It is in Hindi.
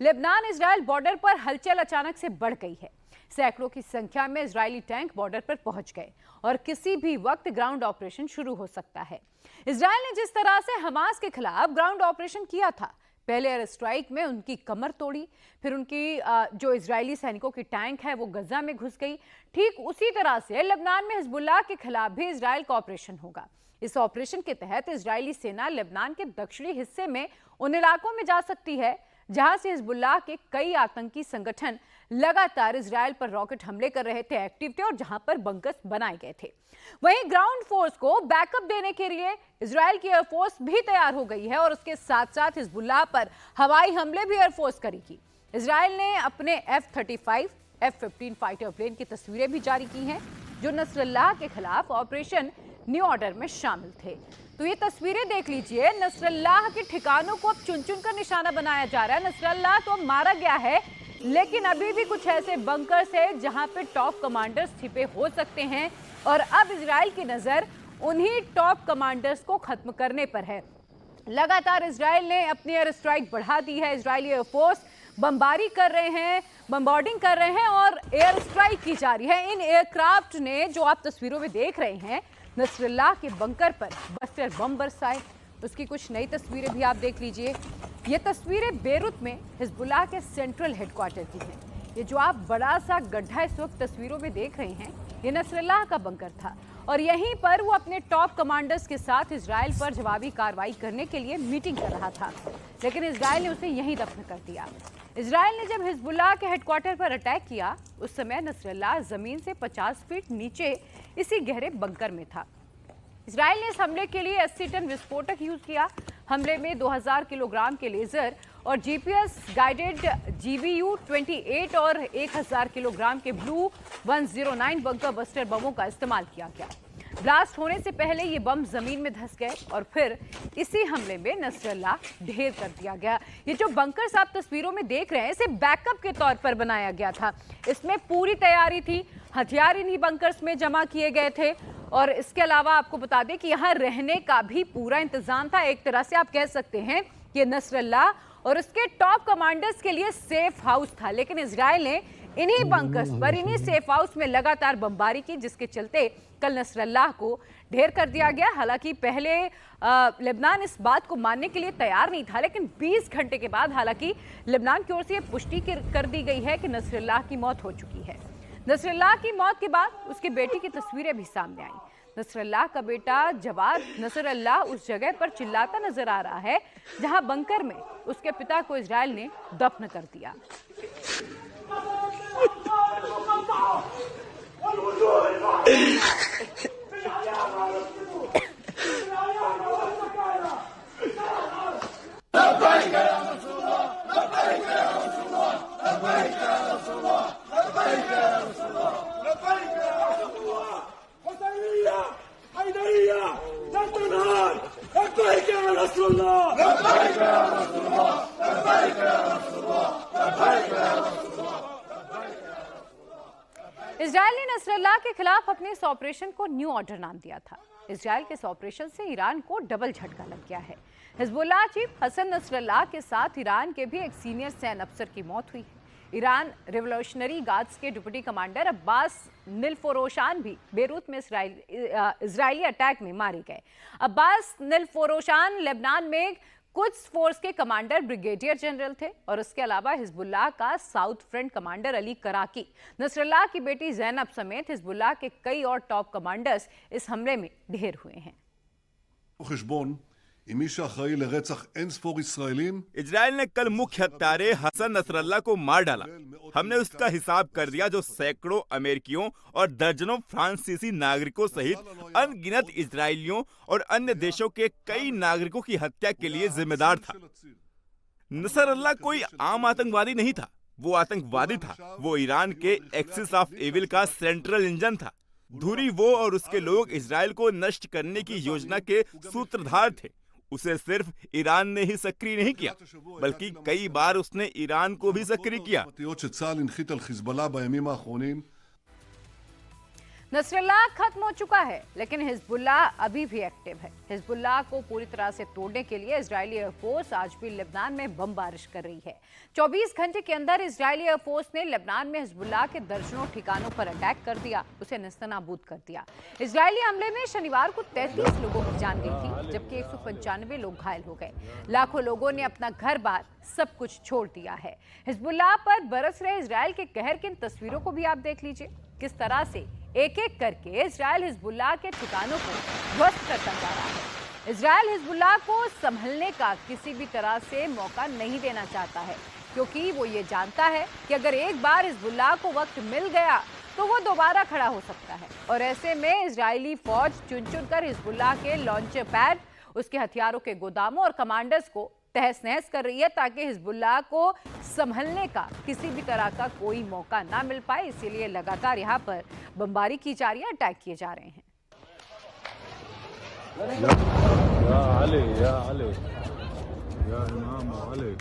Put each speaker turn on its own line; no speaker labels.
लेबनान इजराइल बॉर्डर पर हलचल अचानक से बढ़ गई है। सैकड़ों की संख्या में इजरायली टैंक बॉर्डर पर पहुंच गए और किसी भी वक्त ग्राउंड ऑपरेशन शुरू हो सकता है। इजराइल ने जिस तरह से हमास के खिलाफ ग्राउंड ऑपरेशन किया था, पहले एयर स्ट्राइक में उनकी कमर तोड़ी, फिर उनकी जो इजरायली सैनिकों की टैंक है वो गजा में घुस गई, ठीक उसी तरह से लेबनान में हिजबुल्लाह के खिलाफ भी इजराइल का ऑपरेशन होगा। इस ऑपरेशन के तहत इजरायली सेना लेबनान के दक्षिणी हिस्से में उन इलाकों में जा सकती है जहां से हिजबुल्लाह के कई आतंकी संगठन लगातार इजराइल पर रॉकेट हमले कर रहे थे, एक्टिव थे और जहां पर बंकर्स बनाए गए थे। वहीं ग्राउंड फोर्स को बैकअप देने के लिए इजराइल की एयरफोर्स भी तैयार हो गई है और उसके साथ साथ हिजबुल्लाह पर हवाई हमले भी एयरफोर्स करेगी। इजराइल ने अपने F-35, F-15 फाइटर प्लेन की तस्वीरें भी जारी की हैं जो नसरल्लाह के खिलाफ ऑपरेशन न्यू ऑर्डर में शामिल थे। तो ये तस्वीरें देख लीजिए, नसरल्लाह के ठिकानों को अब चुन चुन कर निशाना बनाया जा रहा है। नसरल्लाह तो मारा गया है, लेकिन अभी भी कुछ ऐसे बंकर्स हैं जहां पे टॉप कमांडर्स छिपे हो सकते हैं और अब इजराइल की नजर उन्हीं टॉप कमांडर्स को खत्म करने पर है। लगातार इजराइल ने अपनी एयर स्ट्राइक बढ़ा दी है। इजरायली एयरफोर्स बमबारी कर रहे हैं, बमबार्डिंग कर रहे हैं और एयर स्ट्राइक की जा रही है। इन एयरक्राफ्ट ने, जो आप तस्वीरों में देख रहे हैं, नसरल्लाह के बंकर पर बस्टर बम बरसाए। उसकी कुछ नई तस्वीरें भी आप देख लीजिए। ये तस्वीरें बेरूत में हिजबुल्लाह के सेंट्रल हेडक्वार्टर की हैं। ये जो आप बड़ा सा गड्ढा इस वक्त तस्वीरों में देख रहे हैं, ये नसरल्लाह का बंकर था और यहीं पर वो अपने टॉप कमांडर्स के साथ इजराइल पर जवाबी कार्रवाई करने के लिए मीटिंग कर रहा था, लेकिन इजराइल ने उसे यहीं दफन कर दिया। इजराइल ने जब हिजबुल्लाह के हेडक्वार्टर पर अटैक किया, उस समय नसरल्लाह जमीन से 50 फीट नीचे इसी गहरे बंकर में था। इजराइल ने इस हमले के लिए 80 टन विस्फोटक यूज किया। हमले में 2000 किलोग्राम के लेजर और जीपीएस गाइडेड GBU-28 और 1000 किलोग्राम के ब्लू 109 बंकर बस्टर बमों का इस्तेमाल किया गया। ब्लास्ट होने से पहले ये बम जमीन में धंस गए और फिर इसी हमले में नसरल्लाह ढेर कर दिया गया। ये जो बंकर्स आप तस्वीरों में देख रहे हैं, इसे बैकअप के तौर पर बनाया गया था। इसमें पूरी तैयारी थी, हथियार इन्हीं बंकर्स में जमा किए गए थे और इसके अलावा आपको बता दें कि यहाँ रहने का भी पूरा इंतजाम था। एक तरह से आप कह सकते हैं कि नसरल्लाह और उसके टॉप कमांडर्स के लिए सेफ हाउस था, लेकिन इजराइल ने इन्हीं बंकर्स पर, इन्हीं सेफ हाउस में लगातार बमबारी की, जिसके चलते कल नसरल्लाह को ढेर कर दिया गया। हालांकि पहले लेबनान इस बात को मानने के लिए तैयार नहीं था, लेकिन 20 घंटे के बाद हालांकि लेबनान की ओर से पुष्टि कर दी गई है कि नसरल्लाह की मौत हो चुकी है। नसरल्लाह की मौत के बाद उसके बेटी की तस्वीरें भी सामने आई। नसरल्लाह का बेटा जवाद नसरल्लाह उस जगह पर चिल्लाता नजर आ रहा है जहां बंकर में उसके पिता को इजराइल ने दफन कर दिया। इजराइल ने नसरल्लाह के खिलाफ अपने इस ऑपरेशन को न्यू ऑर्डर नाम दिया था। इजराइल के इस ऑपरेशन से ईरान को डबल झटका लग गया है। हिजबुल्लाह चीफ हसन नसरल्लाह के साथ ईरान के भी एक सीनियर सैन्य अफसर की मौत हुई है। ईरान रिवोल्यूशनरी गार्ड्स के डिप्टी कमांडर अब्बास निलफरोशान भी बेरूत में इजरायली अटैक में मारे गए। अब्बास निलफरोशान लेबनान में कुछ फोर्स के कमांडर ब्रिगेडियर जनरल थे और उसके अलावा हिजबुल्लाह का south front commander Ali Karaki, Nasrallah की बेटी जैनब समेत हिजबुल्लाह के कई और टॉप कमांडर्स इस हमले में ढेर हुए हैं।
इजराइल ने कल मुख्य हत्यारे हसन नसरल्लाह को मार डाला। हमने उसका हिसाब कर दिया, जो सैकड़ों अमेरिकियों और दर्जनों फ्रांसीसी नागरिकों सहित अनगिनत इजरायलियों और अन्य देशों के कई नागरिकों की हत्या के लिए जिम्मेदार था। नसरल्लाह कोई आम आतंकवादी नहीं था, वो आतंकवादी था। वो ईरान के एक्सिस ऑफ एविल का सेंट्रल इंजन था। धुरी वो और उसके लोग इजराइल को नष्ट करने की योजना के सूत्रधार थे। उसे सिर्फ ईरान ने ही सक्रिय नहीं किया, बल्कि कई बार उसने ईरान को भी सक्रिय किया।
नसरल्लाह खत्म हो चुका है, लेकिन हिजबुल्लाह अभी भी एक्टिव है। हिजबुल्लाह को पूरी तरह से तोड़ने के लिए इजरायली एयरफोर्स आज भी लेबनान में बम बारिश कर रही है। 24 घंटे के अंदर इजरायली एयरफोर्स ने लेबनान में हिजबुल्लाह के दर्जनों ठिकानों पर अटैक कर दिया, उसे नेस्तनाबूद कर दिया। इजरायली हमले में शनिवार को 33 लोगों की जान गई थी, जबकि 195 लोग घायल हो गए। लाखों लोगों ने अपना घर बार सब कुछ छोड़ दिया है। हिजबुल्लाह पर बरस रहे इजरायल के कहर की इन तस्वीरों को भी आप देख लीजिए, किस तरह से एक एक करके इजरायल हिजबुल्लाह के ठिकानों को ध्वस्त करता जा रहा है। इजरायल हिजबुल्लाह को संभलने का किसी भी तरह से मौका नहीं देना चाहता है, क्योंकि वो ये जानता है कि अगर एक बार हिजबुल्लाह को वक्त मिल गया तो वो दोबारा खड़ा हो सकता है। और ऐसे में इजरायली फौज चुन चुन कर हिजबुल्लाह के लॉन्चर पैड, उसके हथियारों के गोदामों और कमांडर्स को तहस नहस कर रही है, ताकि हिजबुल्लाह को संभलने का किसी भी तरह का कोई मौका ना मिल पाए। इसीलिए लगातार यहाँ पर बमबारी की जा रही है, अटैक किए जा रहे हैं।
या अली या इमाम अली